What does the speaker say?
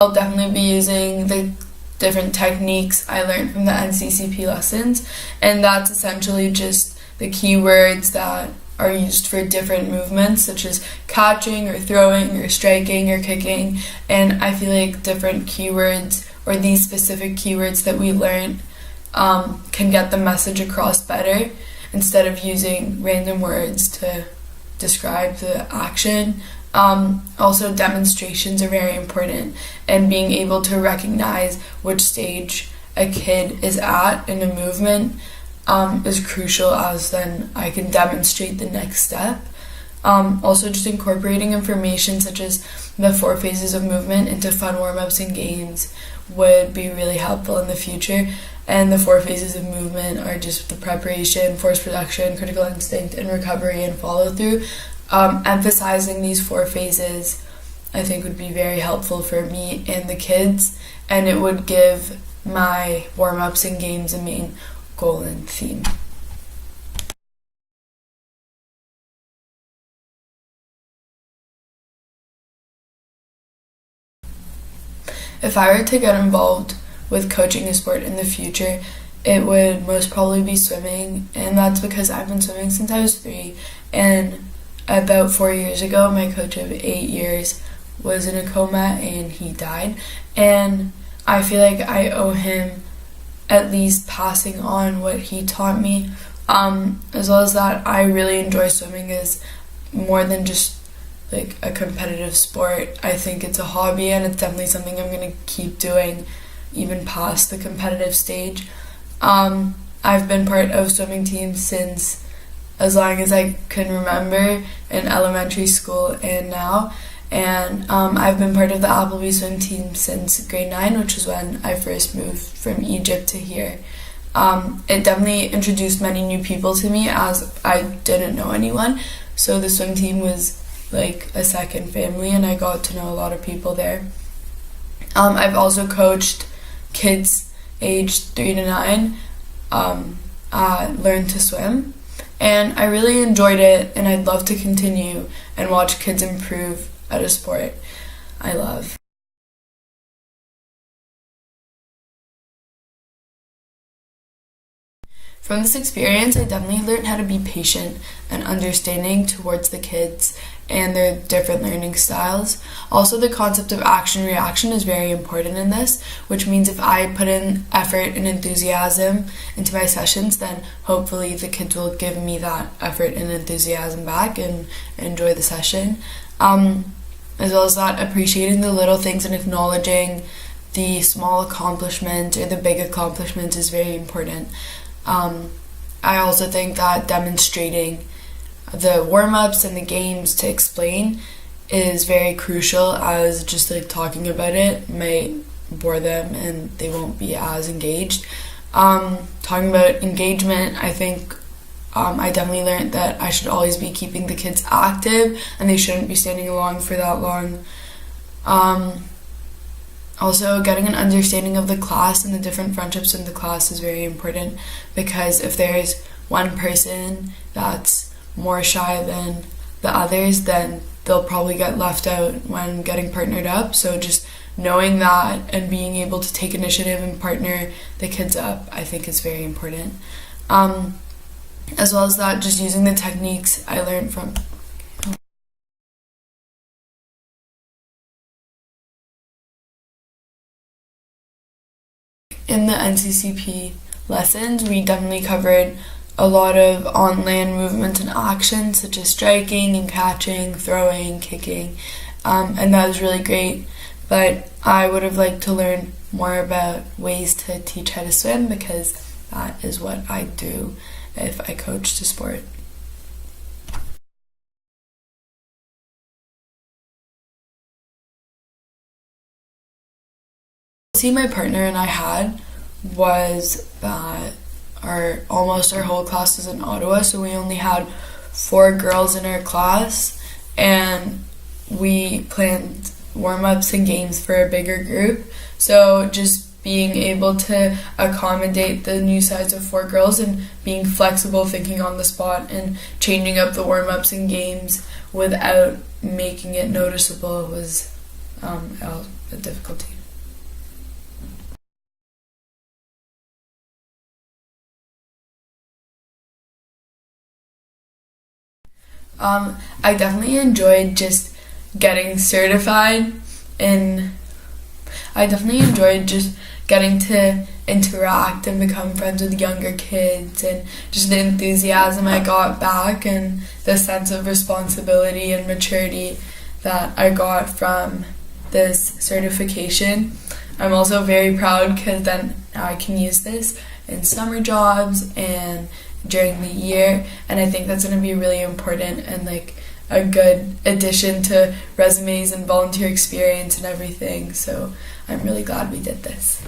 I'll definitely be using the different techniques I learned from the NCCP lessons, and that's essentially just the keywords that are used for different movements, such as catching or throwing or striking or kicking. And I feel like different keywords, or these specific keywords that we learn, can get the message across better instead of using random words to describe the action. Also, demonstrations are very important, and being able to recognize which stage a kid is at in a movement is crucial, as then I can demonstrate the next step. Also, just incorporating information such as the 4 phases of movement into fun warm-ups and games would be really helpful in the future. And the 4 phases of movement are just the preparation, force production, critical instinct, and recovery and follow-through. Emphasizing these 4 phases, I think, would be very helpful for me and the kids, and it would give my warm-ups and games a main goal and theme. If I were to get involved with coaching a sport in the future, it would most probably be swimming, and that's because I've been swimming since I was 3, and about 4 years ago, my coach of 8 years was in a coma and he died, and I feel like I owe him at least passing on what he taught me, as well as that I really enjoy swimming as more than just like a competitive sport. I think it's a hobby, and it's definitely something I'm going to keep doing even past the competitive stage. I've been part of swimming teams since as long as I can remember, in elementary school and now, and I've been part of the Appleby swim team since grade 9, which was when I first moved from Egypt to here. It definitely introduced many new people to me, as I didn't know anyone, so the swim team was like a second family, and I got to know a lot of people there. I've also coached kids aged 3 to 9 learn to swim, and I really enjoyed it, and I'd love to continue and watch kids improve at a sport I love. From this experience, I definitely learned how to be patient and understanding towards the kids and their different learning styles. Also, the concept of action-reaction is very important in this, which means if I put in effort and enthusiasm into my sessions, then hopefully the kids will give me that effort and enthusiasm back and enjoy the session. As well as that, appreciating the little things and acknowledging the small accomplishment or the big accomplishment is very important. I also think that demonstrating the warm-ups and the games to explain is very crucial, as just like talking about it might bore them and they won't be as engaged. Talking about engagement, I think I definitely learned that I should always be keeping the kids active and they shouldn't be standing along for that long. Also, getting an understanding of the class and the different friendships in the class is very important, because if there's one person that's more shy than the others, then they'll probably get left out when getting partnered up. So just knowing that and being able to take initiative and partner the kids up, I think is very important. As well as that, just using the techniques I learned from in the NCCP lessons. We definitely covered a lot of on-land movements and actions, such as striking and catching, throwing, kicking, and that was really great. But I would have liked to learn more about ways to teach how to swim, because that is what I do if I coached a sport. See, my partner and I had was that almost our whole class is in Ottawa, so we only had 4 girls in our class, and we planned warm-ups and games for a bigger group. So just being able to accommodate the new size of 4 girls and being flexible, thinking on the spot, and changing up the warm-ups and games without making it noticeable was a difficulty. I definitely enjoyed just getting certified, and I definitely enjoyed just getting to interact and become friends with younger kids, and just the enthusiasm I got back and the sense of responsibility and maturity that I got from this certification. I'm also very proud because then now I can use this in summer jobs and during the year, and I think that's going to be really important and like a good addition to resumes and volunteer experience and everything. So I'm really glad we did this.